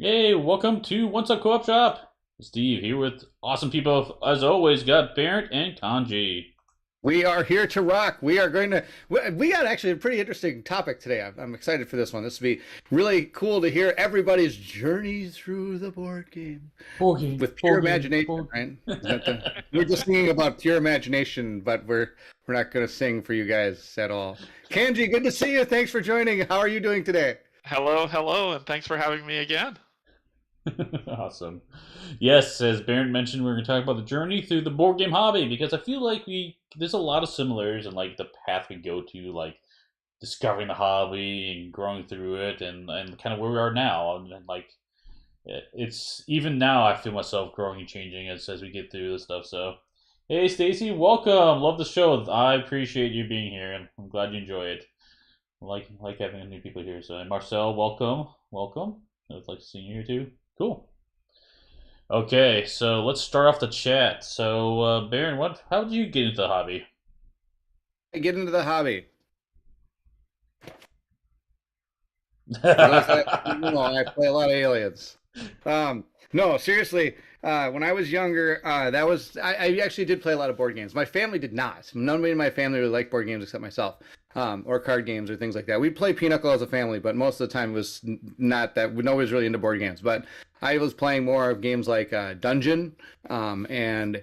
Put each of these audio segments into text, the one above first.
Hey, welcome to Once a Co-op Shop. Steve here with awesome people as always. Got Bairnt and Canje. We are here to rock. We are going to. We got actually a pretty interesting topic today. I'm excited for this one. This will be really cool to hear everybody's journey through the board game Boogie, with pure boogie, imagination, boogie. right? We're just singing about pure imagination, but we're not going to sing for you guys at all. Kanji, good to see you. Thanks for joining. How are you doing today? Hello, hello, and thanks for having me again. Awesome. Yes, as Bairnt mentioned, we're going to talk about the journey through the board game hobby because I feel like there's a lot of similarities in like the path we go to, like discovering the hobby and growing through it, and kind of where we are now. And like it's even now, I feel myself growing and changing as we get through this stuff. So, hey, Stacy, welcome. Love the show. I appreciate you being here, and I'm glad you enjoy it. I like having new people here. So, and Marcel, welcome, welcome. I'd like to see you here too. Cool. Okay, so let's start off the chat. So, Baron, how did you get into the hobby? I get into the hobby. I play a lot of aliens. No, seriously. When I was younger, I actually did play a lot of board games. My family did not. Nobody in my family really liked board games except myself, or card games or things like that. We'd play Pinochle as a family, but most of the time it was not that. Nobody was really into board games. But I was playing more of games like Dungeon, and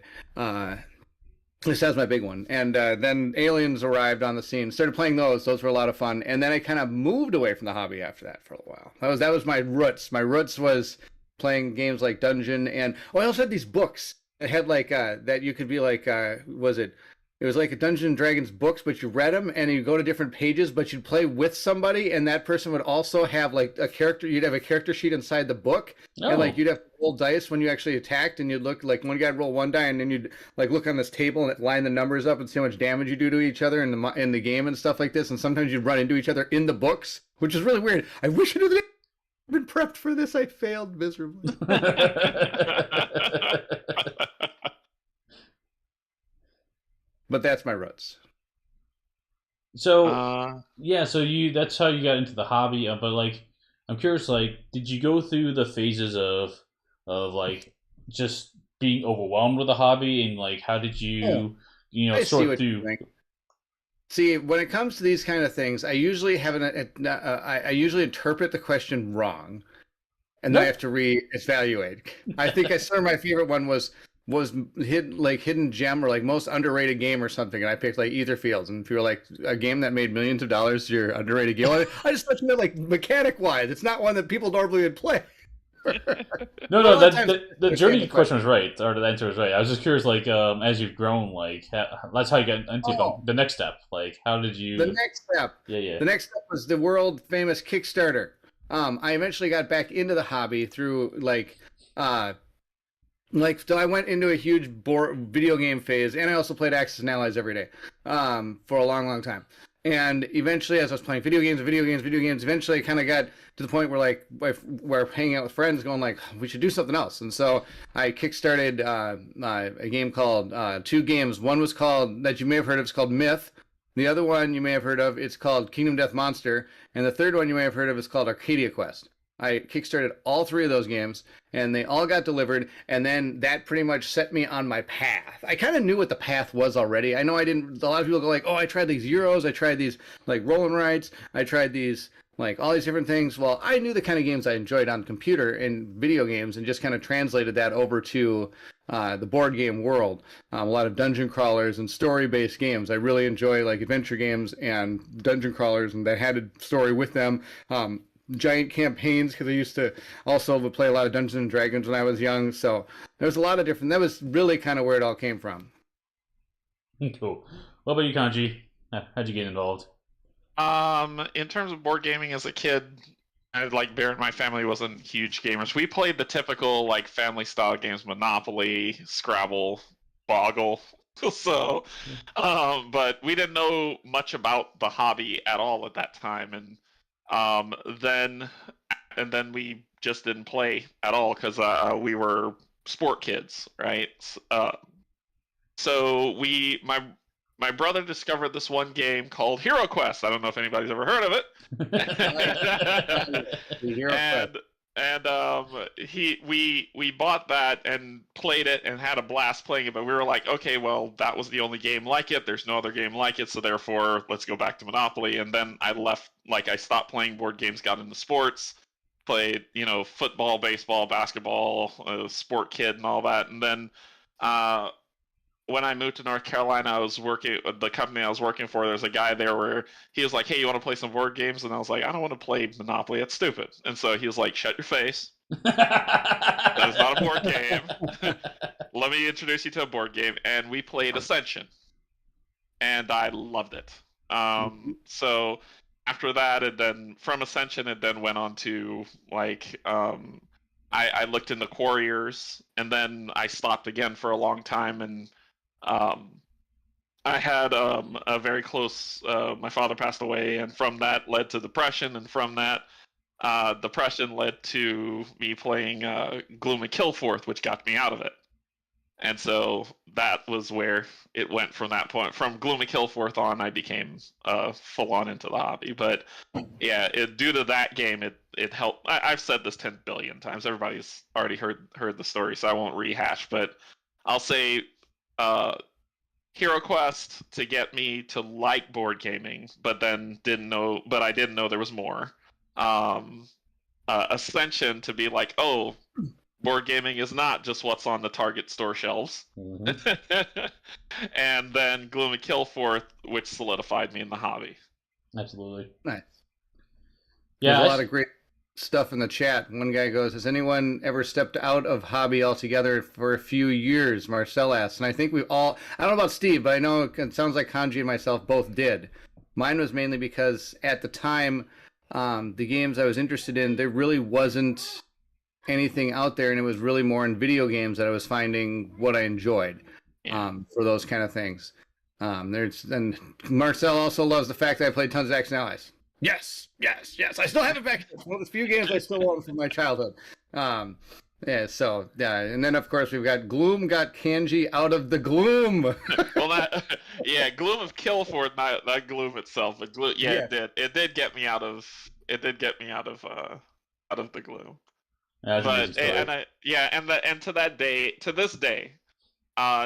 this was my big one. And then Aliens arrived on the scene. Started playing those. Those were a lot of fun. And then I kind of moved away from the hobby after that for a while. That was my roots. My roots was playing games like Dungeon, and I also had these books that had like that you could be like was it? It was like a Dungeons and Dragons books, but you read them and you go to different pages, but you'd play with somebody, and that person would also have like a character. You'd have a character sheet inside the book, and like you'd have to roll dice when you actually attacked, and you'd look like one guy would roll one die, and then you'd like look on this table and line the numbers up and see how much damage you do to each other in the game and stuff like this. And sometimes you'd run into each other in the books, which is really weird. I wish I knew that. Been prepped for this. I failed miserably. But that's my roots. So, yeah, so that's how you got into the hobby. But like, I'm curious, like, did you go through the phases of like just being overwhelmed with the hobby, and like, how did you, I sort through? See, when it comes to these kind of things, I usually I usually interpret the question wrong, and then I have to reevaluate. I think I saw my favorite one was hidden gem or like most underrated game or something, and I picked like Ether Fields, and if you were like a game that made millions of dollars, your underrated game. I just thought you meant like mechanic wise. It's not one that people normally would play. No, the journey question was right, or the answer was right. I was just curious, like, as you've grown, like, that's how you get into the next step. Like, how did you? The next step. Yeah. The next step was the world famous Kickstarter. I eventually got back into the hobby through so I went into a huge video game phase, and I also played Axis and Allies every day, for a long, long time. And eventually, as I was playing video games, eventually I kind of got to the point where we're hanging out with friends, going like, we should do something else. And so I kickstarted a game called two games. One was called that you may have heard of. It's called Myth. The other one you may have heard of. It's called Kingdom Death Monster. And the third one you may have heard of is called Arcadia Quest. I kickstarted all three of those games, and they all got delivered, and then that pretty much set me on my path. I kind of knew what the path was already. I know I didn't. A lot of people go like, "Oh, I tried these Euros, I tried these like roll and rides, I tried these like all these different things." Well, I knew the kind of games I enjoyed on the computer and video games, and just kind of translated that over to the board game world. A lot of dungeon crawlers and story-based games. I really enjoy like adventure games and dungeon crawlers, and that had a story with them. Giant campaigns, because I used to also play a lot of Dungeons and Dragons when I was young. So there's a lot of different. That was really kind of where it all came from. Cool. What about you, Kanji? How'd you get involved? In terms of board gaming as a kid, like Bairnt, my family wasn't huge gamers. We played the typical like family style games: Monopoly, Scrabble, Boggle. So, but we didn't know much about the hobby at all at that time, and then we just didn't play at all because we were sport kids, right? So my brother discovered this one game called Hero Quest. I don't know if anybody's ever heard of it. and we bought that and played it and had a blast playing it. But we were like, okay, well, that was the only game like it. There's no other game like it, so therefore, let's go back to Monopoly. And then I left, like, I stopped playing board games, got into sports, played, football, baseball, basketball, sport kid, and all that. And then when I moved to North Carolina, I was working the company I was working for. There's a guy there where he was like, "Hey, you want to play some board games?" And I was like, "I don't want to play Monopoly. It's stupid." And so he was like, "Shut your face. That is not a board game. Let me introduce you to a board game." And we played Ascension, and I loved it. So after that, and then from Ascension, it then went on to like I looked into Quarriors, and then I stopped again for a long time, and I had a very close. My father passed away, and from that led to depression, and from that depression led to me playing Gloom and Killforth, which got me out of it. And so that was where it went from that point. From Gloom and Killforth on, I became full on into the hobby. But yeah, due to that game, it helped. I've said this 10 billion times. Everybody's already heard the story, so I won't rehash. But I'll say Hero Quest to get me to like board gaming, but then I didn't know there was more. Ascension to be like, oh, board gaming is not just what's on the Target store shelves. Mm-hmm. And then Gloom and Killforth, which solidified me in the hobby. Absolutely. Nice. Yeah, There's a lot of great stuff in the chat. One guy goes, "Has anyone ever stepped out of hobby altogether for a few years?" Marcel asks. And I think we all, I don't know about Steve, but I know it sounds like Canje and myself both did. Mine was mainly because at the time, the games I was interested in, there really wasn't anything out there, and it was really more in video games that I was finding what I enjoyed for those kind of things. And Marcel also loves the fact that I played tons of Action Allies. Yes. I still have it back. It's one of the few games I still own from my childhood. And then of course we've got Gloom got Canje out of the gloom. Well, Gloom of Killforth, not Gloom itself, but Gloom. Yeah, it did get me out of the gloom. but And to this day,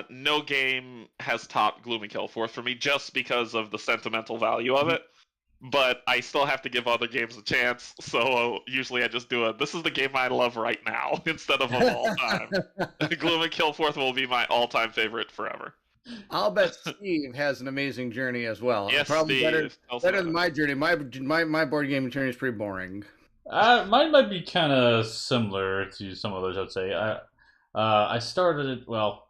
no game has topped Gloom and Killforth for me, just because of the sentimental value of it. But I still have to give other games a chance, so usually I just do this is the game I love right now, instead of all time. Gloom and Killforth will be my all-time favorite forever. I'll bet Steve has an amazing journey as well. Yes, probably Steve. better than my journey. My board game journey is pretty boring. mine might be kind of similar to some others, I'd say. I started, well,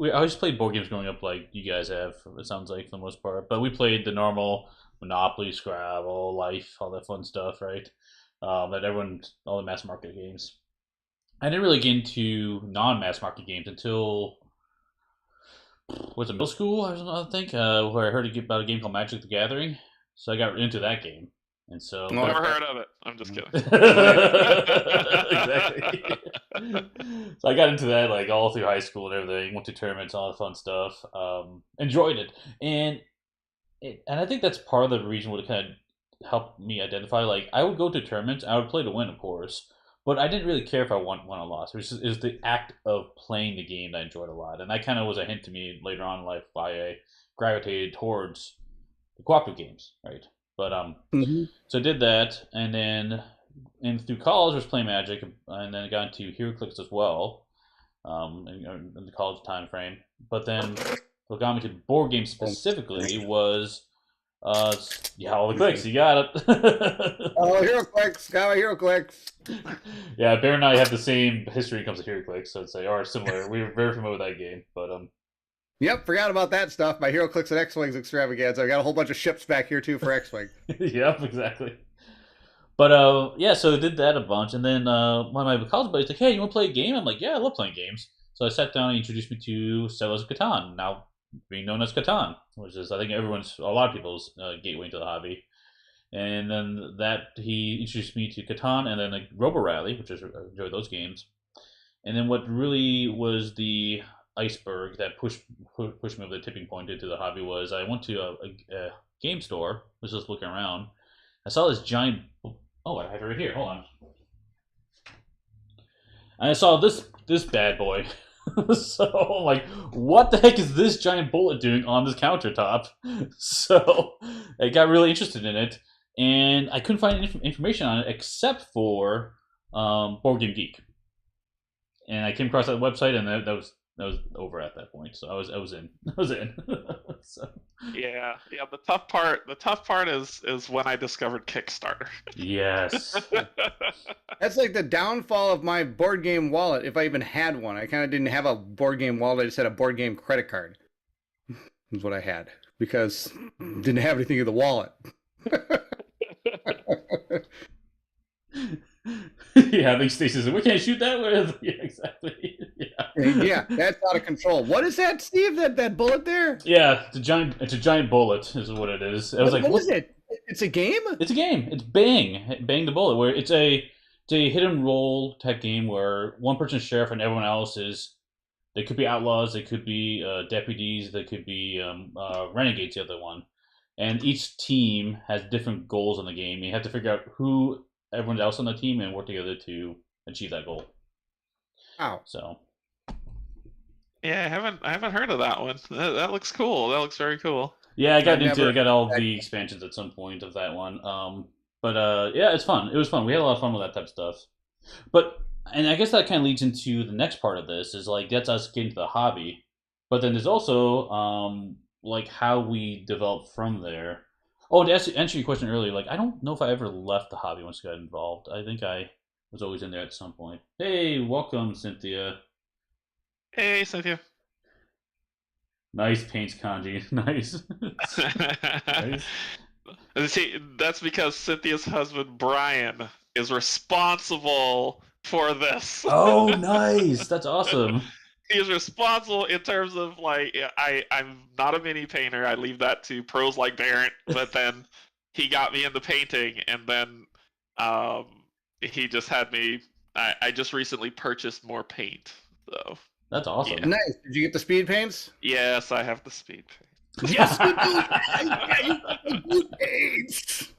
I always played board games growing up like you guys have, it sounds like, for the most part. But we played the normal Monopoly, Scrabble, Life, all that fun stuff, right? All the mass market games. I didn't really get into non-mass market games until, was it middle school, I think, where I heard about a game called Magic the Gathering. So I got into that game. And so never heard of it. I'm just kidding. Exactly. So I got into that like all through high school and everything. Went to tournaments, all the fun stuff. Enjoyed it, and I think that's part of the reason what it kind of helped me identify. Like I would go to tournaments, I would play to win, of course, but I didn't really care if I won or lost. It was the act of playing the game that I enjoyed a lot, and that kind of was a hint to me later on in life why I gravitated towards the cooperative games, right? But so I did that, and then through college I was playing Magic, and then I got into HeroClix as well, in the college time frame. But then what got me to board games specifically was all the clicks. You got it. Oh, HeroClix, got my HeroClix. Yeah, Bear and I have the same history when it comes to HeroClix, so I'd say, or similar. We were very familiar with that game, but Yep, forgot about that stuff. My HeroClix and X-Wings extravaganza. I got a whole bunch of ships back here too for X-Wing. Yep, exactly. But so I did that a bunch, and then one of my college buddies like, "Hey, you want to play a game?" I'm like, "Yeah, I love playing games." So I sat down and he introduced me to Settlers of Catan, now being known as Catan, which is I think a lot of people's gateway into the hobby. And then he introduced me to Catan, and then like Robo Rally, which I enjoyed those games. And then what really was the iceberg that pushed me over the tipping point into the hobby was I went to a game store, was just looking around. I saw this giant. Oh, I have it right here. Hold on. And I saw this bad boy. So I'm like, what the heck is this giant bullet doing on this countertop? So I got really interested in it, and I couldn't find any information on it except for Board Game Geek. And I came across that website, and that was over at that point. So I was in. I was in. So, Yeah. The tough part is when I discovered Kickstarter. yes. That's like the downfall of my board game wallet, if I even had one. I kind of didn't have a board game wallet. I just had a board game credit card. Is what I had because didn't have anything in the wallet. Yeah, I think Stacey said we can't shoot that with. Yeah, exactly. Yeah. Yeah, that's out of control. What is that, Steve? That bullet there? Yeah, it's a giant bullet is what it is. I was like, what is it? It's a game? It's a game. It's Bang the Bullet, where it's a hit and roll type game where one person's sheriff and everyone else is. They could be outlaws, they could be deputies, they could be renegades. The other one, and each team has different goals in the game. You have to figure out who everyone else on the team and work together to achieve that goal. Wow. So. Yeah, I haven't heard of that one. That looks cool. That looks very cool. Yeah, I got all the expansions at some point of that one. But yeah, it's fun. It was fun. We had a lot of fun with that type of stuff. And I guess that kind of leads into the next part of this is like that's us getting to the hobby. But then there's also like how we develop from there. Oh, to answer your question earlier, like I don't know if I ever left the hobby once I got involved. I think I was always in there at some point. Hey, welcome, Cynthia. Hey, Cynthia. Nice paints, Canje. Nice. Nice. See, that's because Cynthia's husband Brian is responsible for this. Oh, nice. That's awesome. He is responsible in terms of like I'm not a mini painter. I leave that to pros like Bairnt. But then he got me into painting, and then he just had me. I just recently purchased more paint, so. That's awesome. Yeah. Nice. Did you get the speed paints? Yes, I have the speed paint. Yes, you do. Paints.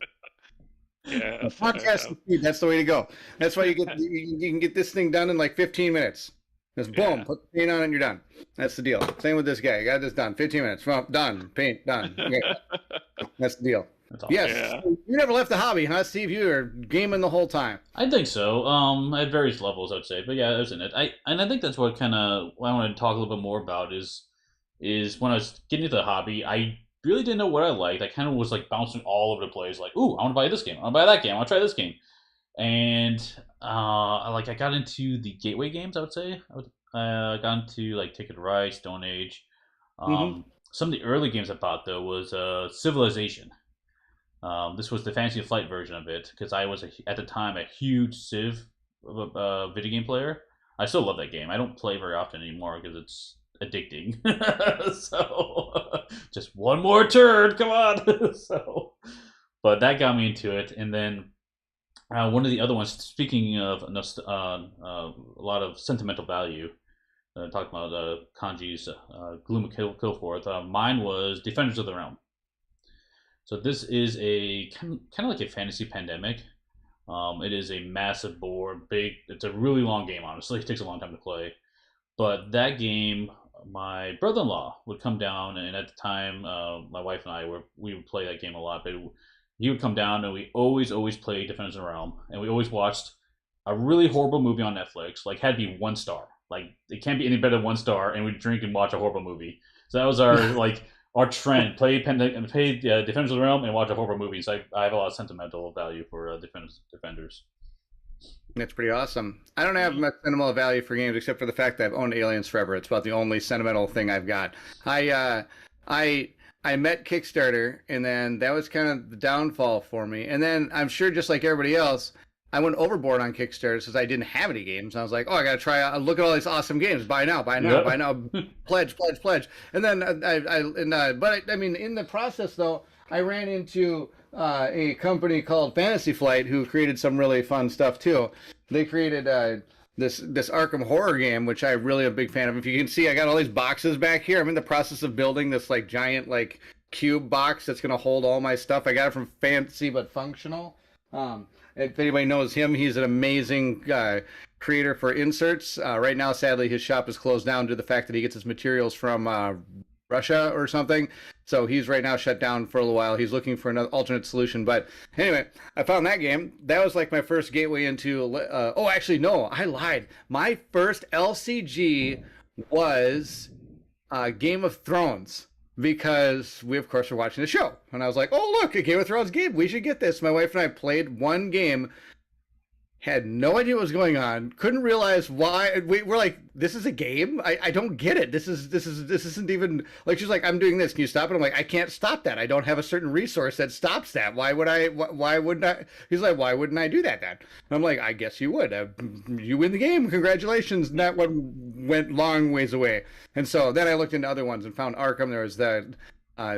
Yeah, podcast speed. That's the way to go. That's why you can get this thing done in like 15 minutes. Just boom, put the paint on and you're done. That's the deal. Same with this guy. I got this done. 15 minutes. Well, done. Paint done. Okay. That's the deal. That's awesome. Yes. Yeah. You never left the hobby, huh, Steve? You were gaming the whole time. I think so. At various levels, I would say. But yeah, I was in it. I think that's what kind of what I want to talk a little bit more about is when I was getting into the hobby, I really didn't know what I liked. I kind of was like bouncing all over the place. Like, ooh, I want to buy this game. I want to buy that game. I want to try this game. And I got into the gateway games. I would say I got into like Ticket to Ride, Stone Age. Some of the early games I bought though was Civilization. This was the Fantasy Flight version of it because I was at the time a huge Civ video game player. I still love that game. I don't play very often anymore because it's addicting. So just one more turn, come on. But that got me into it, and then one of the other ones. Speaking of a lot of sentimental value, talking about Kanji's Gloom of Killforth. Mine was Defenders of the Realm. So this is a kind of like a fantasy pandemic. It is a massive board, big. It's a really long game. Honestly, it takes a long time to play. But that game, my brother-in-law would come down, and at the time, my wife and I we would play that game a lot. But he would come down, and we always played Defenders of the Realm, and we always watched a really horrible movie on Netflix. Like had to be 1 star. Like it can't be any better than 1 star, and we'd drink and watch a horrible movie. So that was our like. Our trend, play Defenders of the Realm and watch a horror movie. So I have a lot of sentimental value for Defenders. That's pretty awesome. I don't have much sentimental value for games except for the fact that I've owned Aliens forever. It's about the only sentimental thing I've got. I met Kickstarter, and then that was kind of the downfall for me. And then I'm sure just like everybody else, I went overboard on Kickstarter since I didn't have any games. I was like, oh, I got to try out, look at all these awesome games. Buy now, buy now, buy now, pledge. And then but I mean, in the process though, I ran into a company called Fantasy Flight who created some really fun stuff too. They created this Arkham horror game, which I really am a big fan of. If you can see, I got all these boxes back here. I'm in the process of building this like giant like cube box that's going to hold all my stuff. I got it from Fancy but Functional. If anybody knows him, he's an amazing creator for inserts. Right now, sadly, his shop is closed down due to the fact that he gets his materials from Russia or something. So he's right now shut down for a little while. He's looking for another alternate solution. But anyway, I found that game. That was like my first gateway into. Oh, actually, no, I lied. My first LCG was Game of Thrones, because we, of course, were watching the show. And I was like, oh, look, a Game of Thrones game. We should get this. My wife and I played one game, had no idea what was going on, couldn't realize why. We're like, this is a game? I don't get it. This isn't even, like, she's like, I'm doing this. Can you stop it? I'm like, I can't stop that. I don't have a certain resource that stops that. Why wouldn't I? He's like, why wouldn't I do that then? And I'm like, I guess you would. You win the game. Congratulations. And that one went long ways away. And so then I looked into other ones and found Arkham. There was that.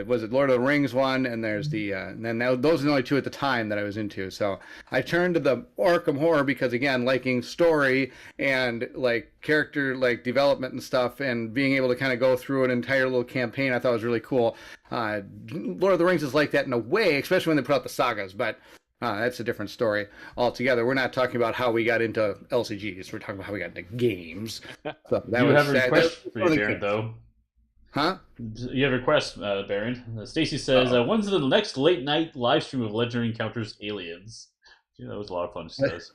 Was it Lord of the Rings one? And there's the and then those are the only two at the time that I was into. So I turned to the Arkham horror because, again, liking story and like character like development and stuff, and being able to kind of go through an entire little campaign, I thought was really cool. Lord of the Rings is like that in a way, especially when they put out the sagas, but that's a different story altogether. We're not talking about how we got into LCGs. We're talking about how we got into games. So that You was have a request for you, Bairnt, though. Huh? You have a request, Bairnt. Stacy says, when's the next late night live stream of Legendary Encounters Aliens? Yeah, that was a lot of fun, she says.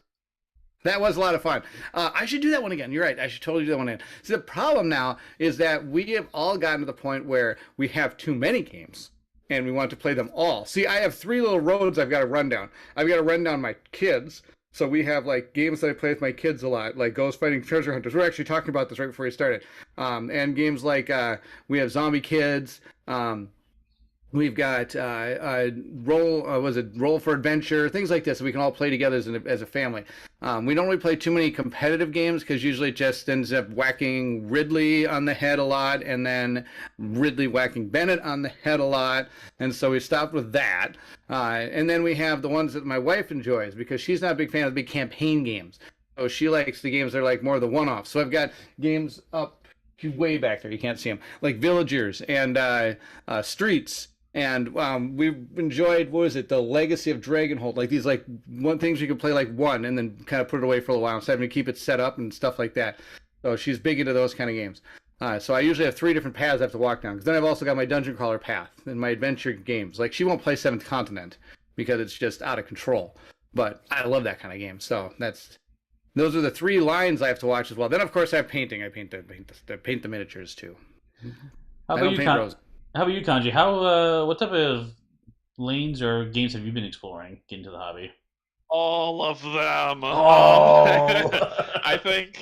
That was a lot of fun. I should do that one again. You're right. I should totally do that one again. See, the problem now is that we have all gotten to the point where we have too many games and we want to play them all. See, I have 3 little roads I've got to run down. I've got to run down my kids. So we have like games that I play with my kids a lot, like Ghost Fighting Treasure Hunters. We're actually talking about this right before we started. And games like we have Zombie Kids. We've got Roll for Adventure, things like this. So we can all play together as a family. We don't really play too many competitive games because usually it just ends up whacking Ridley on the head a lot, and then Ridley whacking Bennett on the head a lot. And so we stopped with that. And then we have the ones that my wife enjoys because she's not a big fan of the big campaign games. So she likes the games that are like more of the one-offs. So I've got games up way back there. You can't see them. Like Villagers and Streets. And we've enjoyed, what was it, the Legacy of Dragonhold, like these like things you can play like one and then kind of put it away for a while, so having to keep it set up and stuff like that. So she's big into those kind of games. So I usually have 3 different paths I have to walk down, because then I've also got my dungeon crawler path and my adventure games. Like she won't play Seventh Continent because it's just out of control, but I love that kind of game. So those are the 3 lines I have to watch as well. Then of course I have painting. I paint the miniatures too. How about you, Canje? What type of lanes or games have you been exploring getting into the hobby? All of them. Oh. I think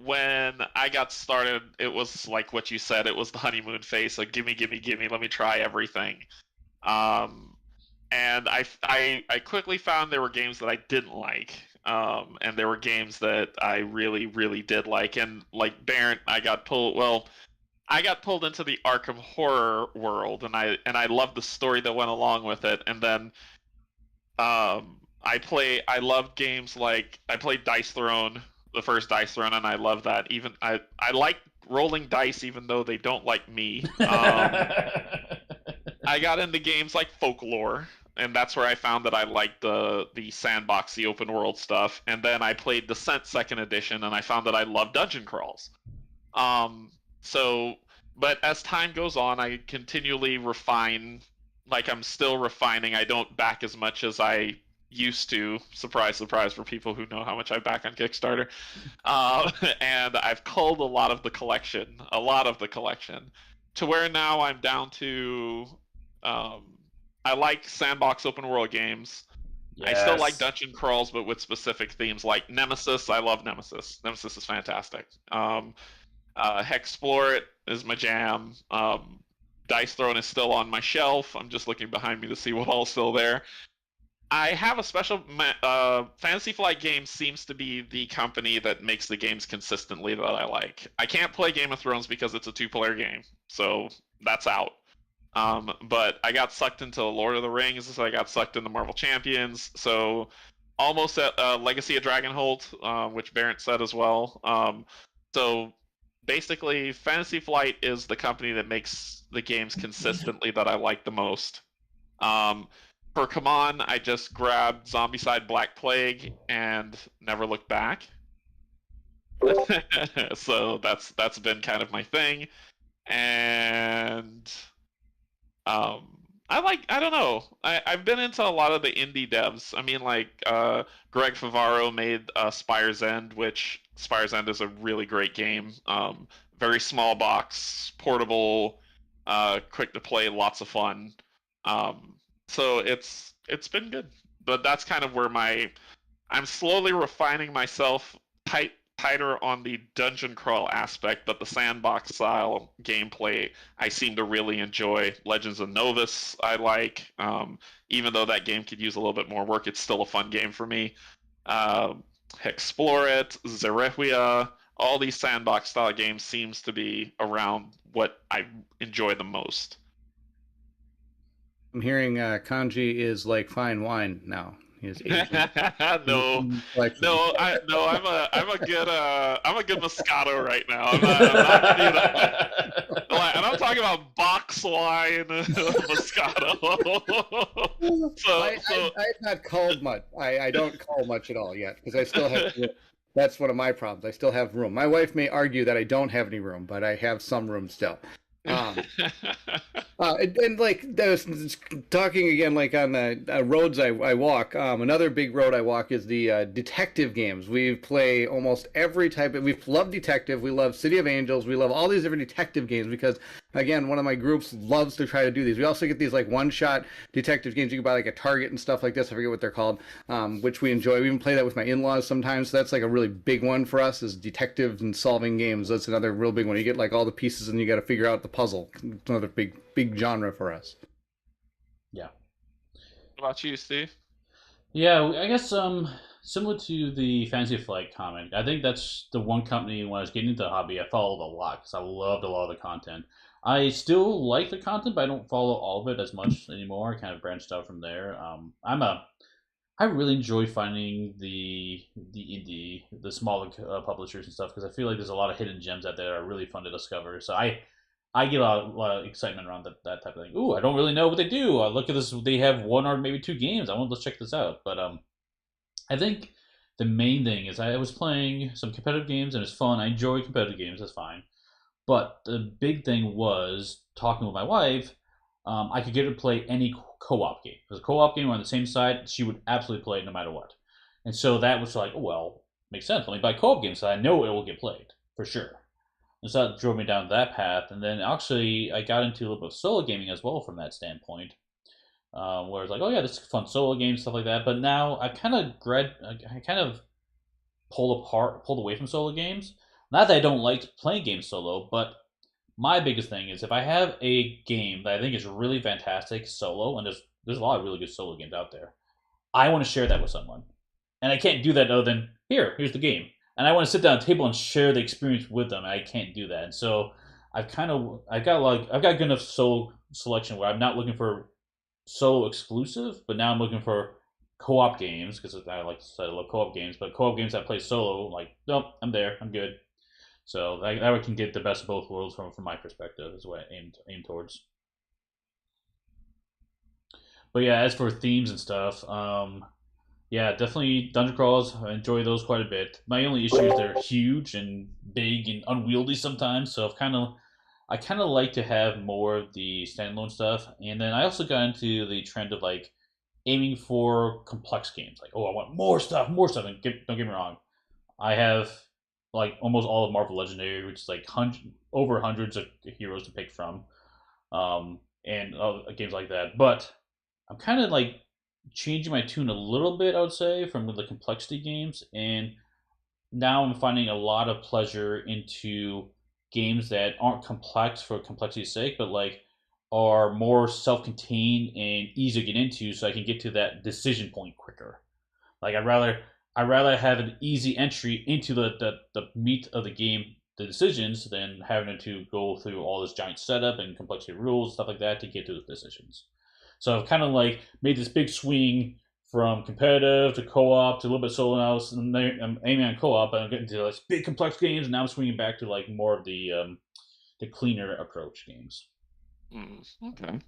when I got started, it was like what you said. It was the honeymoon phase. Like, gimme, let me try everything. And I quickly found there were games that I didn't like. And there were games that I really, really did like. And like Bairnt, I got pulled into the Arkham horror world, and I loved the story that went along with it. And then I loved games like I played Dice Throne, the first Dice Throne, and I love that. Even I like rolling dice, even though they don't like me. I got into games like Folklore, and that's where I found that I liked the sandbox, the open world stuff. And then I played Descent Second Edition, and I found that I loved dungeon crawls. But as time goes on, I continually refine. Like, I'm still refining. I don't back as much as I used to. Surprise, surprise for people who know how much I back on Kickstarter. And I've culled a lot of the collection, to where now I'm down to. I like sandbox open world games. Yes. I still like dungeon crawls, but with specific themes like Nemesis. I love Nemesis. Nemesis is fantastic. Hexplore is my jam. Dice Throne is still on my shelf. I'm just looking behind me to see what all's still there. I have a special... Fantasy Flight Games seems to be the company that makes the games consistently that I like. I can't play Game of Thrones because it's a 2-player game, so that's out. But I got sucked into Lord of the Rings, I got sucked into Marvel Champions, so almost at Legacy of Dragonhold, which Bairnt said as well. So basically, Fantasy Flight is the company that makes the games consistently that I like the most. For Come On, I just grabbed Zombicide Black Plague and never looked back. So that's been kind of my thing. And I don't know. I've been into a lot of the indie devs. I mean, like Greg Favaro made Spire's End, which Spire's End is a really great game. Very small box, portable, quick to play, lots of fun. So it's been good. But that's kind of where I'm slowly refining myself tighter on the dungeon crawl aspect, but the sandbox style gameplay I seem to really enjoy. Legends of Novus I like. Even though that game could use a little bit more work, it's still a fun game for me. Explore It, Zerehia, all these sandbox style games seems to be around what I enjoy the most. I'm hearing Canje is like fine wine now. He is Asian. No, Like, no, I'm a good Moscato right now. I'm not, and I'm talking about box wine Moscato. I have not called much. I don't call much at all yet because I still have room. That's one of my problems. I still have room. My wife may argue that I don't have any room, but I have some room still. And like talking again, like on the roads I walk. Another big road I walk is the detective games. We play almost every type of. We love detective. We love City of Angels. We love all these different detective games because again, one of my groups loves to try to do these. We also get these like one-shot detective games you can buy like at Target and stuff like this. I forget what they're called, which we enjoy. We even play that with my in-laws sometimes. So that's like a really big one for us is detective and solving games. That's another real big one. You get like all the pieces and you got to figure out the puzzle. It's another big genre for us. Yeah. What about you, Steve? Yeah, I guess similar to the Fantasy Flight comment, I think that's the one company when I was getting into the hobby I followed a lot because I loved a lot of the content. I still like the content, but I don't follow all of it as much anymore. I kind of branched out from there. I really enjoy finding the smaller publishers and stuff because I feel like there's a lot of hidden gems out there that are really fun to discover. So I get a lot of excitement around that type of thing. Ooh, I don't really know what they do. Look at this. They have one or maybe two games. I want to check this out. But I think the main thing is I was playing some competitive games and it's fun. I enjoy competitive games. That's fine. But the big thing was talking with my wife. I could get her to play any co-op game. Because a co-op game, we're on the same side, she would absolutely play it no matter what. And so that was like, oh, well, makes sense. Let me buy co-op games so I know it will get played for sure. And so that drove me down that path. And then actually, I got into a little bit of solo gaming as well from that standpoint. Where it's like, oh yeah, this is fun solo game stuff like that. But now I kind of pulled away from solo games. Not that I don't like playing games solo, but my biggest thing is if I have a game that I think is really fantastic solo, and there's a lot of really good solo games out there, I want to share that with someone, and I can't do that other than here's the game, and I want to sit down at a table and share the experience with them, and I can't do that, and so I've got good enough solo selection where I'm not looking for solo exclusive, but now I'm looking for co-op games because I like to say I love co-op games, but co-op games I play solo, like nope, I'm there, I'm good. So that way can get the best of both worlds from my perspective is what I aim towards. But yeah, as for themes and stuff, yeah, definitely dungeon crawls. I enjoy those quite a bit. My only issue is they're huge and big and unwieldy sometimes. So I kind of like to have more of the standalone stuff. And then I also got into the trend of like aiming for complex games. Like, oh, I want more stuff, more stuff. And don't get me wrong, I have like almost all of Marvel Legendary, which is like over hundreds of heroes to pick from, and games like that. But I'm kind of like changing my tune a little bit, I would say, from the complexity games, and now I'm finding a lot of pleasure into games that aren't complex for complexity's sake, but like are more self-contained and easy to get into, so I can get to that decision point quicker. Like I'd rather have an easy entry into the meat of the game, the decisions, than having to go through all this giant setup and complexity rules stuff like that to get to those decisions. So I've kind of like made this big swing from competitive to co-op to a little bit solo now. And I'm aiming on co-op, and I'm getting to like big complex games, and now I'm swinging back to like more of the cleaner approach games. Okay.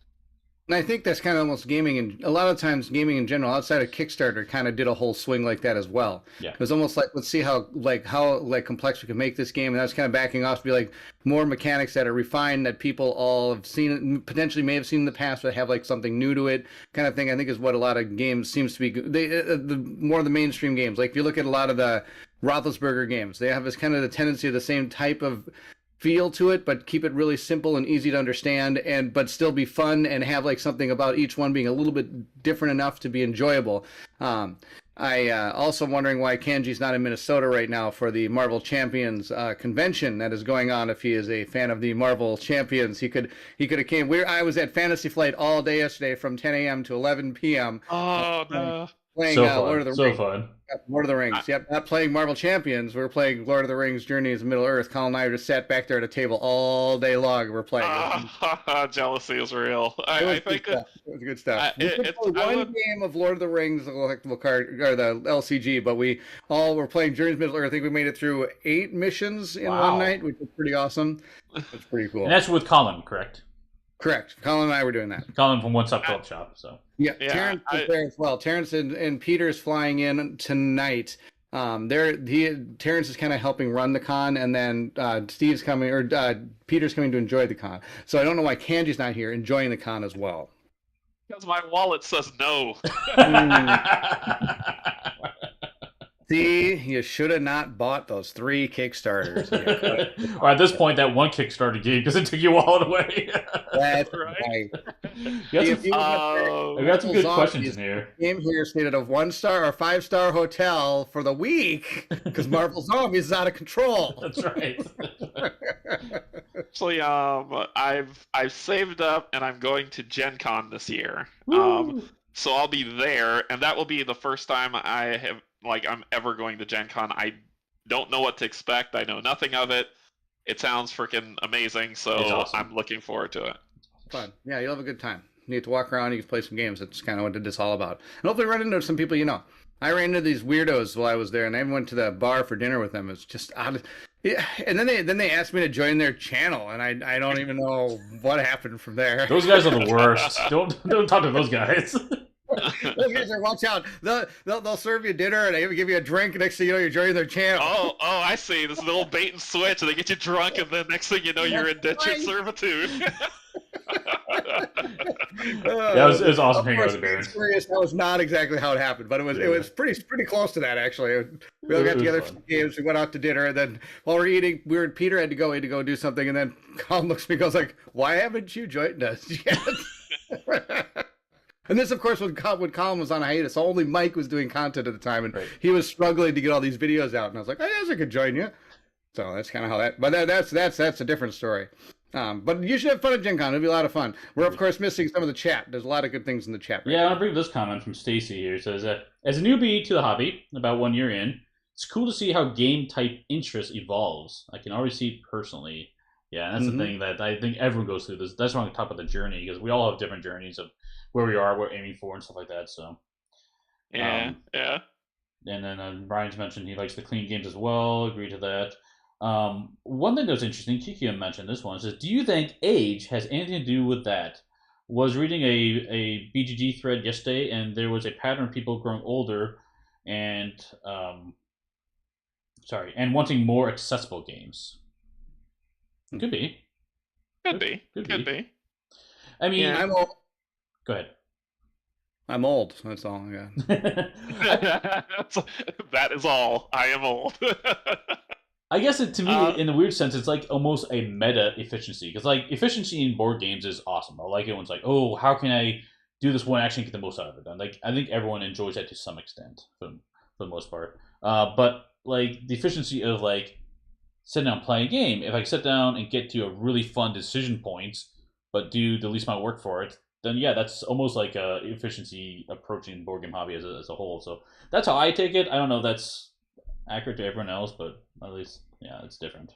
And I think that's kind of almost gaming, and a lot of times gaming in general, outside of Kickstarter, kind of did a whole swing like that as well. Yeah. It was almost like, let's see how complex we can make this game, and that's kind of backing off to be like more mechanics that are refined that people all have seen, potentially may have seen in the past, but have like something new to it, kind of thing. I think is what a lot of games seems to be. More of the mainstream games, like if you look at a lot of the Roethlisberger games, they have this kind of the tendency of the same type of feel to it, but keep it really simple and easy to understand, and but still be fun and have like something about each one being a little bit different enough to be enjoyable. I also wondering why Kanji's not in Minnesota right now for the Marvel Champions convention that is going on. If he is a fan of the Marvel Champions, he could have came. I was at Fantasy Flight all day yesterday from 10 a.m. to 11 p.m. Oh no! Playing So fun. Lord of the So Rings. fun. Lord of the Rings. Yep, not playing Marvel Champions. We're playing Lord of the Rings: Journeys to Middle Earth. Colin and I just sat back there at a table all day long. We're playing. Jealousy is real. It was good stuff. We played one game of Lord of the Rings, the collectible card or the LCG, but we all were playing Journeys to Middle Earth. I think we made it through 8 missions in one night, which was pretty awesome. It's pretty cool. And that's with Colin, correct? Correct. Colin and I were doing that. Colin from onestopcoopshop. So yeah, Terrence is there as well. Terrence and Peter's flying in tonight. Terrence is kind of helping run the con, and then Steve's coming, or Peter's coming to enjoy the con. So I don't know why Kanji's not here enjoying the con as well. Because my wallet says no. See, you should have not bought those 3 Kickstarters. Or at this point, that one Kickstarter game because it took your wallet away. That's right. We got some good questions in here. Game here stated of 1-star or 5-star hotel for the week because Marvel Zombies is out of control. That's right. Actually, I've saved up and I'm going to Gen Con this year. So I'll be there, and that will be the first time I'm ever going to Gen Con. I don't know what to expect. I know nothing of it. It sounds freaking amazing, so awesome. I'm looking forward to it. Fun. Yeah, you'll have a good time. You get to walk around, you can play some games. That's kind of what it's all about. And hopefully run into some people you know. I ran into these weirdos while I was there, and I even went to the bar for dinner with them. It's just odd. Yeah, and then they asked me to join their channel, and I don't even know what happened from there. Those guys are the worst. Don't talk to those guys. Those guys are, watch out. They'll serve you dinner and they even give you a drink. Next thing you know, you're joining their channel. Oh, I see. This is a little bait and switch, and they get you drunk, and then next thing you know, you're indentured servitude. It was awesome hanging out with the Bairnt. That was not exactly how it happened, but it was pretty close to that actually. We all got together for some games. We went out to dinner, and then while we're eating, Peter had to go do something, and then Colin looks at me and goes like, "Why haven't you joined us yet?" And this, of course, when Colin was on hiatus, only Mike was doing content at the time, and he was struggling to get all these videos out. And I was like, "I guess I could join you." So that's kind of how that. But that's a different story. But you should have fun at Gen Con. It'll be a lot of fun. We're of course missing some of the chat. There's a lot of good things in the chat. Right I'll bring this comment from Stacy here. It says, as a newbie to the hobby, about 1 year in, it's cool to see how game type interest evolves. I can already see it personally. Yeah, that's the thing that I think everyone goes through. That's why I'm talking about the journey, because we all have different journeys of where we are, what we're aiming for, and stuff like that. So, yeah. And then Brian's mentioned he likes the clean games as well. Agree to that. One thing that was interesting, Kikia mentioned this one, says, do you think age has anything to do with that? Was reading a BGG thread yesterday, and there was a pattern of people growing older and wanting more accessible games. Could be. Could be. I mean, I'm old. Go ahead. I'm old. That's all I got. That is all. I am old. I guess to me, in a weird sense, it's like almost a meta efficiency. Because like efficiency in board games is awesome. I like it when it's like, oh, how can I do this one action and get the most out of it? And like I think everyone enjoys that to some extent, for the most part. But like the efficiency of like sitting down and playing a game, if I sit down and get to a really fun decision points, but do the least amount of work for it, then yeah, that's almost like a efficiency approaching board game hobby as a whole. So that's how I take it. I don't know if that's accurate to everyone else, but at least yeah, it's different.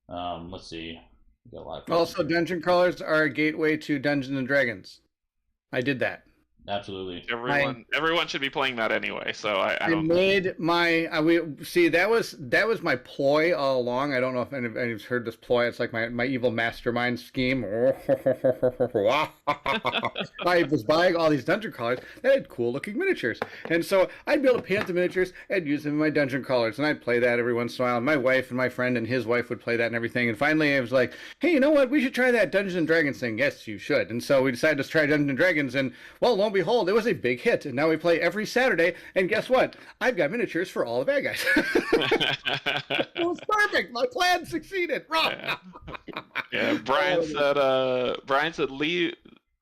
Let's see. We got a lot of also, dungeon crawlers are a gateway to Dungeons and Dragons. I did that. Absolutely. Everyone should be playing that anyway. So I I don't. made my we see that was my ploy all along. I don't know if anyone's heard this ploy. It's like my evil mastermind scheme. I was buying all these dungeon crawlers that had cool looking miniatures, and so I'd be able to paint the miniatures and use them in my dungeon crawlers, and I'd play that every once in a while. And my wife and my friend and his wife would play that and everything. And finally, I was like, "Hey, you know what? We should try that Dungeons and Dragons thing." Yes, you should. And so we decided to try Dungeons and Dragons, and well, lo and behold, it was a big hit. And now we play every Saturday. And guess what? I've got miniatures for all the bad guys. It was perfect. My plan succeeded. Yeah. Brian said, leave.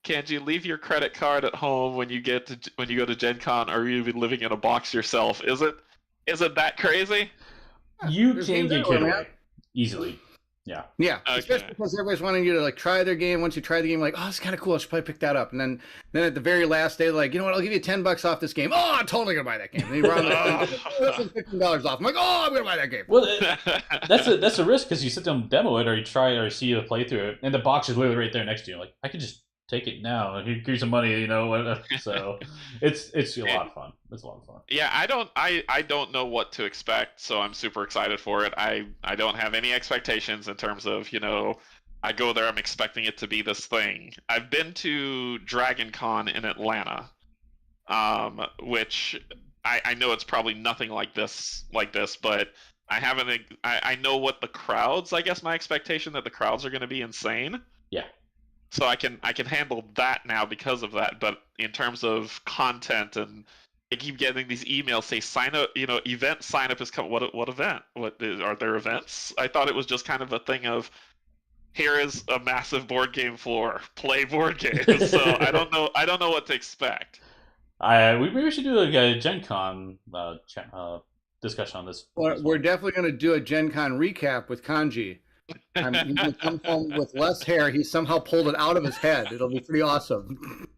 Canje, leave your credit card at home when you go to Gen Con, or you'll be living in a box yourself. Is it that crazy? You can get carried away easily. Yeah. Yeah. Okay. Especially because everybody's wanting you to like try their game. Once you try the game, like, oh, it's kind of cool. I should probably pick that up. And then at the very last day, they're like, you know what? I'll give you $10 off this game. Oh, I'm totally gonna buy that game. And you run $15 off. I'm like, oh, I'm gonna buy that game. Well, that's a risk because you sit down and demo it, or you try or see a playthrough it, and the box is literally right there next to you. Like, I could just take it now. Here's some money, So it's a lot of fun. It's a lot of fun. Yeah, I don't know what to expect, so I'm super excited for it. I don't have any expectations in terms of, I go there, I'm expecting it to be this thing. I've been to Dragon Con in Atlanta, which I know it's probably nothing like this, but I know what the crowds, I guess my expectation that the crowds are going to be insane. Yeah. So I can handle that now because of that. But in terms of content, and I keep getting these emails say sign up, event sign up is coming. What event? Are there events? I thought it was just kind of a thing of, here is a massive board game floor, play board games. So I don't know what to expect. We should do like a Gen Con discussion on this. We're definitely going to do a Gen Con recap with Canje. He's going to come home with less hair. He somehow pulled it out of his head. It'll be pretty awesome.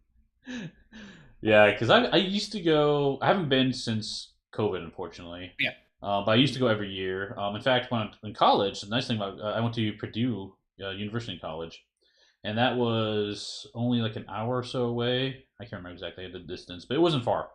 Yeah, because I used to go. I haven't been since COVID, unfortunately. Yeah. But I used to go every year. In fact, when in college, the nice thing about I went to Purdue University College, and that was only like an hour or so away. I can't remember exactly the distance, but it wasn't far.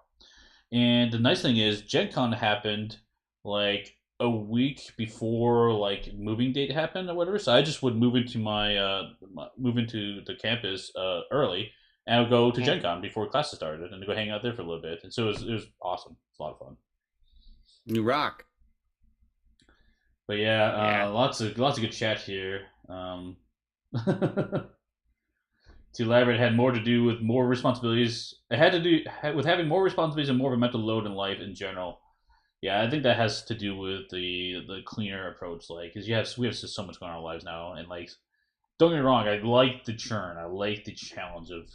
And the nice thing is, Gen Con happened like a week before like moving date happened or whatever. So I just would move into the campus early, and I would go to Gen Con before classes started and go hang out there for a little bit. And so it was awesome. It's a lot of fun. You rock. But yeah, lots of good chat here. To elaborate, it had more to do with more responsibilities. It had to do with having more responsibilities and more of a mental load in life in general. Yeah, I think that has to do with the cleaner approach, like, because we have just so much going on in our lives now, and like, don't get me wrong, I like the churn, I like the challenge of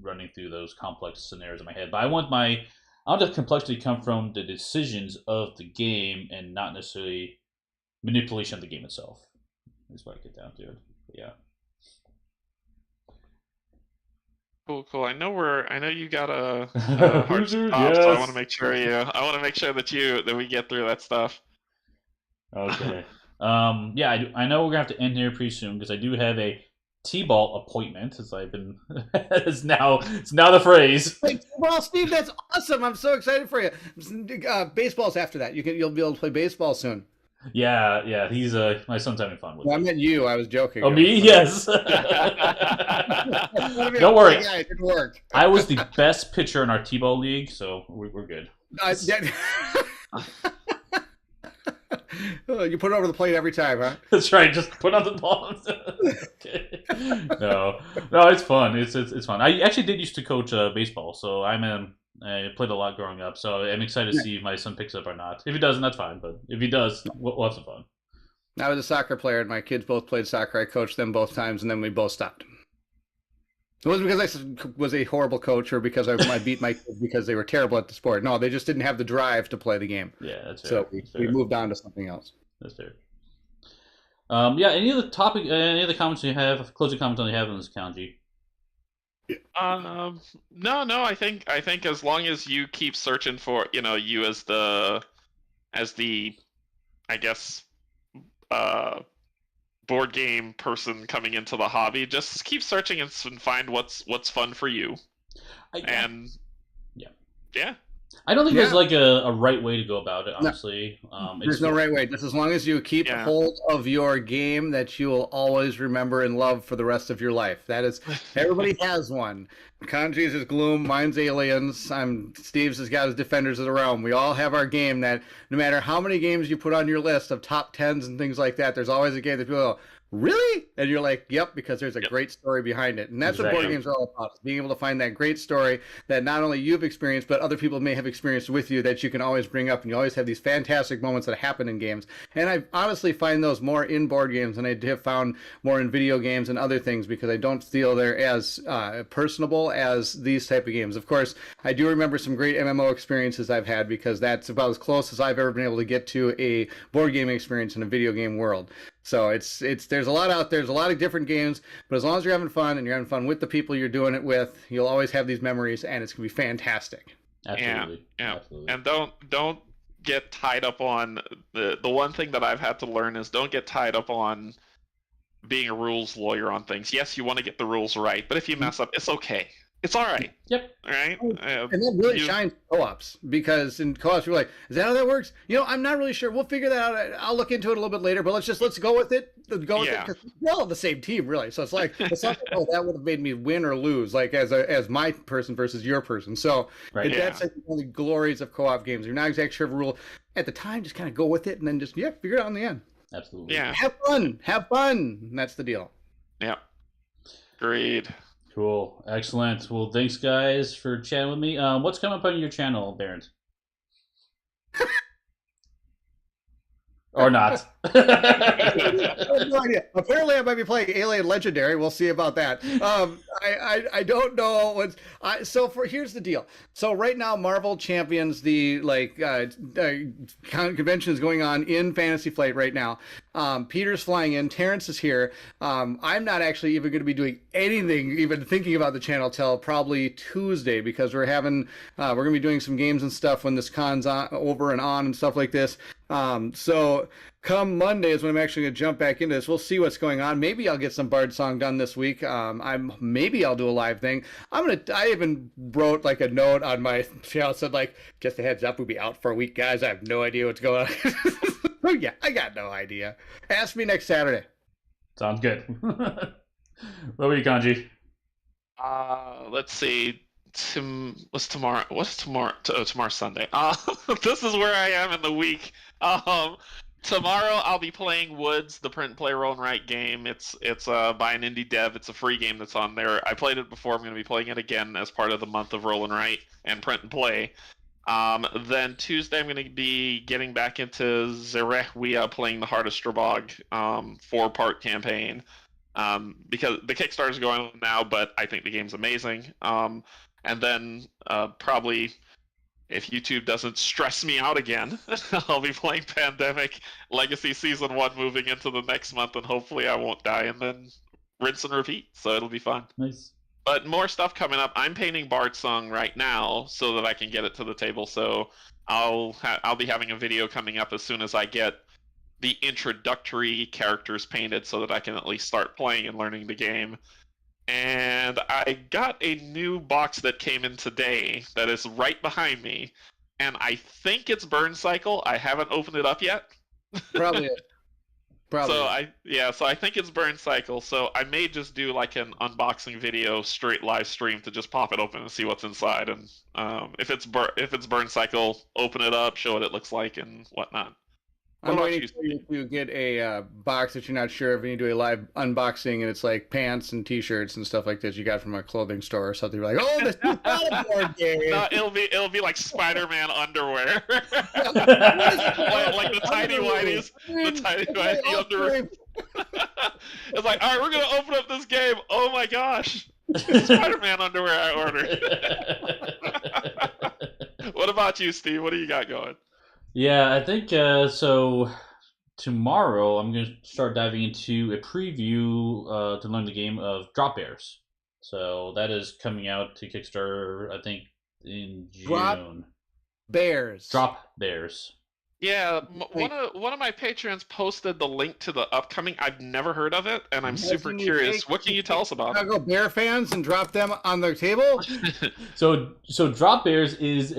running through those complex scenarios in my head, but I want the complexity to come from the decisions of the game and not necessarily manipulation of the game itself. That's what I get down to it. But yeah. Cool. I know you got a hard Hoosier, stop, yes. so I want to make sure that we get through that stuff. Okay. Yeah, I know we're gonna have to end here pretty soon because I do have a T-ball appointment. As I've been, it's now the phrase. Hey, well, Steve, that's awesome. I'm so excited for you. Baseball's after that. You'll be able to play baseball soon. Yeah. He's my son's having fun with Well, I it. meant you. I was joking. Oh, me? Yes. Don't worry. Yeah, it worked. I was the best pitcher in our T-ball league, so we're good. You put it over the plate every time, huh? That's right. Just put on the ball. Okay. No, it's fun. It's fun. I actually did used to coach baseball, so I played a lot growing up. So I'm excited to see if my son picks up or not. If he doesn't, that's fine. But if he does, we'll have some fun. I was a soccer player, and my kids both played soccer. I coached them both times, and then we both stopped. It wasn't because I was a horrible coach or because I beat my kids because they were terrible at the sport. No, they just didn't have the drive to play the game. Yeah, that's fair. So we moved on to something else. That's fair. Yeah. Any other comments you have? Closing comments you have on this, Canje? No. I think as long as you keep searching for, you as the, I guess, board game person coming into the hobby, just keep searching and find what's fun for you. I, And yeah. yeah. I don't think Yeah. there's like a right way to go about it, honestly. There's no right way. Just as long as you keep Yeah. hold of your game that you will always remember and love for the rest of your life. That is, everybody has one. Kanji's is Gloom, mine's Aliens. Steve's has got his Defenders of the Realm. We all have our game that no matter how many games you put on your list of top tens and things like that, there's always a game that people go, really? And you're like, yep, because there's a great story behind it. And that's what board Exactly. games are all about, is being able to find that great story that not only you've experienced, but other people may have experienced with you that you can always bring up. And you always have these fantastic moments that happen in games. And I honestly find those more in board games than I have found more in video games and other things, because I don't feel they're as personable as these type of games. Of course, I do remember some great MMO experiences I've had, because that's about as close as I've ever been able to get to a board game experience in a video game world. So it's there's a lot out there. There's a lot of different games, but as long as you're having fun and you're having fun with the people you're doing it with, you'll always have these memories, and it's gonna be fantastic. Absolutely. Yeah. Absolutely. And don't get tied up on the one thing that I've had to learn is don't get tied up on being a rules lawyer on things. Yes, you want to get the rules right, but if you mess up, it's okay. It's all right. Yep. All right. And that really shines co-ops, because in co-ops you're like, is that how that works? I'm not really sure. We'll figure that out. I'll look into it a little bit later, but let's go with it. Go with it, because we're all the same team, really. So it's like, it's not like, oh, that would have made me win or lose, like as my person versus your person. So Right. that's like one of the glories of co-op games. You're not exactly sure of a rule at the time, just kind of go with it, and then just figure it out in the end. Absolutely. Yeah. Have fun. And that's the deal. Yeah. Agreed. Cool. Excellent. Well, thanks guys for chatting with me. What's coming up on your channel, Bairnt? Or not? I have no idea. Apparently, I might be playing Alien Legendary. We'll see about that. I don't know what's. Here's the deal. So right now, Marvel Champions, the convention is going on in Fantasy Flight right now. Peter's flying in. Terrence is here. I'm not actually even going to be doing anything, even thinking about the channel, till probably Tuesday, because we're going to be doing some games and stuff when this con's over and on and stuff like this. So come Monday is when I'm actually going to jump back into this. We'll see what's going on. Maybe I'll get some Bard Song done this week. Maybe I'll do a live thing. I even wrote like a note on my channel, said like, just a heads up, we'll be out for a week, guys. I have no idea what's going on. Oh yeah, I got no idea. Ask me next Saturday. Sounds good. What about you, Canje? Let's see. What's tomorrow? Tomorrow's Sunday. This is where I am in the week. Tomorrow I'll be playing Woods, the print and play roll and write game. It's by an indie dev. It's a free game that's on there. I played it before. I'm going to be playing it again as part of the month of roll and write and print and play. Then Tuesday I'm going to be getting back into Zerehwia, playing the Heart of Strabog 4-part campaign. Because the Kickstarter is going on now, but I think the game's amazing. And then probably, if YouTube doesn't stress me out again, I'll be playing Pandemic Legacy Season 1 moving into the next month, and hopefully I won't die, and then rinse and repeat, so it'll be fun. Nice. But more stuff coming up. I'm painting Bard Song right now so that I can get it to the table, so I'll be having a video coming up as soon as I get the introductory characters painted so that I can at least start playing and learning the game. And I got a new box that came in today that is right behind me, and I think it's Burn Cycle. I haven't opened it up yet. Probably. So I think it's Burn Cycle. So I may just do like an unboxing video, straight live stream, to just pop it open and see what's inside. And if it's Burn Cycle, open it up, show what it looks like, and whatnot. I'm waiting for you to get a box that you're not sure if you do a live unboxing, and it's like pants and T-shirts and stuff like this you got from a clothing store or something. You're like, oh, this is not a board game. No, it'll be like Spider-Man underwear, like the tiny whities, the tiny whitey underwear. It's like, all right, we're gonna open up this game. Oh my gosh, Spider-Man underwear I ordered. What about you, Steve? What do you got going? Yeah, I think so. Tomorrow, I'm going to start diving into a preview to learn the game of Drop Bears. So that is coming out to Kickstarter, I think, in June. Drop Bears. Drop Bears. Yeah, one of my patrons posted the link to the upcoming. I've never heard of it, and I'm super curious. What can you tell us about it? Go bear fans and drop them on their table. So Drop Bears is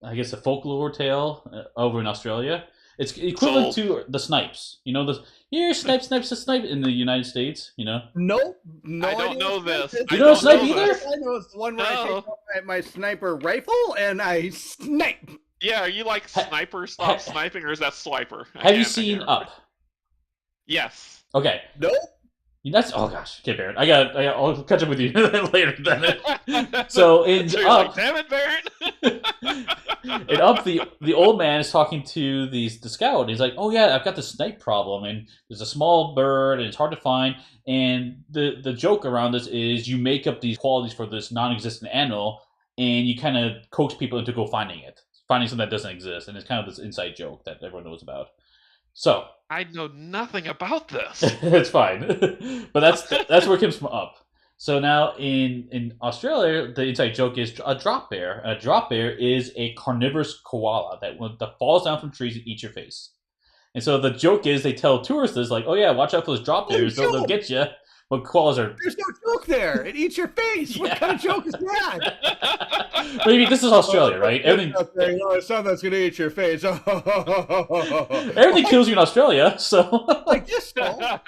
I guess a folklore tale over in Australia. It's equivalent to the Snipes. You know, here Snipe in the United States. You know. No, I don't know this. You don't know Snipe either? I know it's the one where I take out my sniper rifle and I snipe. Yeah, are you like sniper stop sniping, or is that swiper? Have you seen Up? Yes. Okay. Nope. That's oh gosh, okay, Bairnt. I'll catch up with you later. Then. So in so Up, like, damn it, Bairnt. in Up, the old man is talking to the scout. And he's like, "Oh yeah, I've got this snipe problem, and there's a small bird, and it's hard to find. And the joke around this is you make up these qualities for this non-existent animal, and you kind of coax people into finding something that doesn't exist, and it's kind of this inside joke that everyone knows about. So." I know nothing about this. It's fine, but that's where it comes from Up. So now in Australia, the inside joke is a drop bear. A drop bear is a carnivorous koala that falls down from trees and eats your face. And so the joke is they tell tourists like, "Oh yeah, watch out for those drop bears; they'll get you." But koalas are. There's no joke there. It eats your face. Yeah. What kind of joke is that? Maybe this is Australia, right? Everything. Something that's gonna eat your face. Everything kills you in Australia, so. I guess so.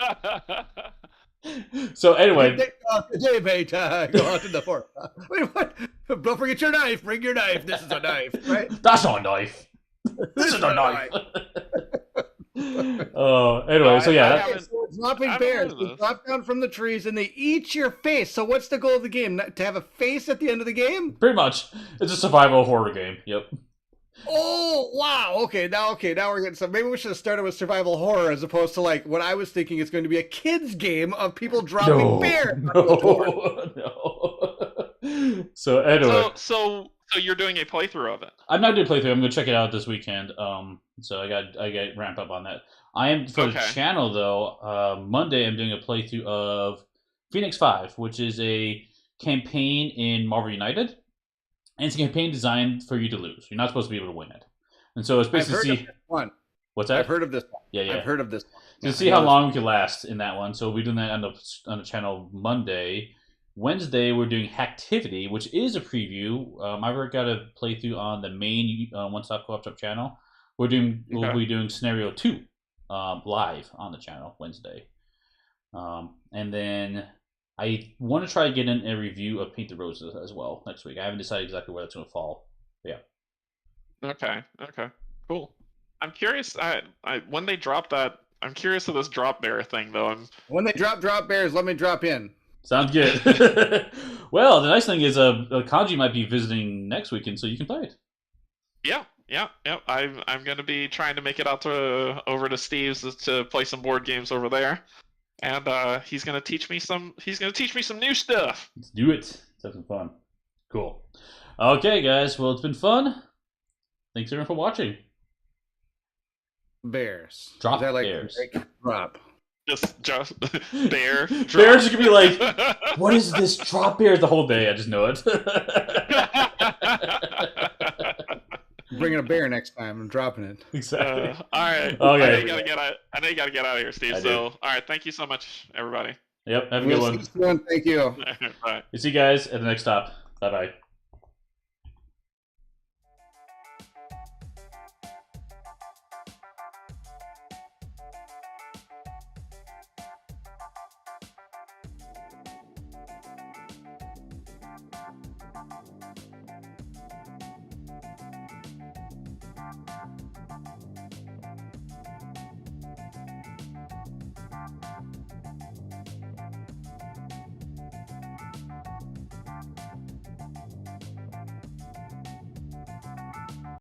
So anyway, today, mate, go out to the forest. Wait, what? Don't forget your knife. Bring your knife. This is a knife, right? That's not a knife. This is a knife. Oh, anyway, so yeah. So dropping bears. They drop down from the trees and they eat your face. So what's the goal of the game? To have a face at the end of the game? Pretty much. It's a survival horror game. Yep. Oh, wow. Okay, now we're getting some. Maybe we should have started with survival horror as opposed to like what I was thinking is going to be a kids game of people dropping bears. No. So anyway. So you're doing a playthrough of it? I'm not doing a playthrough. I'm going to check it out this weekend. So I got ramp up on that. I am for the channel though. Monday I'm doing a playthrough of Phoenix 5, which is a campaign in Marvel United. And it's a campaign designed for you to lose. You're not supposed to be able to win it. And so it's basically one. What's that? I've heard of this one. Yeah. I've heard of this one. To see how long we can last in that one. So we'll be doing that on the channel Monday. Wednesday we're doing Hacktivity, which is a preview. I've already got a playthrough on the main One Stop Co-op channel. We'll be doing Scenario 2 live on the channel Wednesday. And then I want to try to get in a review of Paint the Roses as well next week. I haven't decided exactly where that's going to fall. But yeah. Okay. Cool. I'm curious. When they drop that, I'm curious of this drop bear thing though. When they drop bears, let me drop in. Sounds good. Well, the nice thing is, Canje might be visiting next weekend, so you can play it. Yeah. I'm going to be trying to make it out over to Steve's to play some board games over there. And he's gonna teach me some. He's gonna teach me some new stuff. Let's do it. Let's have some fun. Cool. Okay, guys. Well, it's been fun. Thanks everyone for watching. Bears. Drop like bears. Drop. Just bear. Drop. Bears are gonna be like, what is this drop bears the whole day? I just know it. Bringing a bear next time. I'm dropping it. Exactly. All right. Okay. I know you gotta get out of here, Steve. All right. Thank you so much, everybody. Yep. Have a good one. Thank you. Bye. See you guys at the next stop. Bye bye.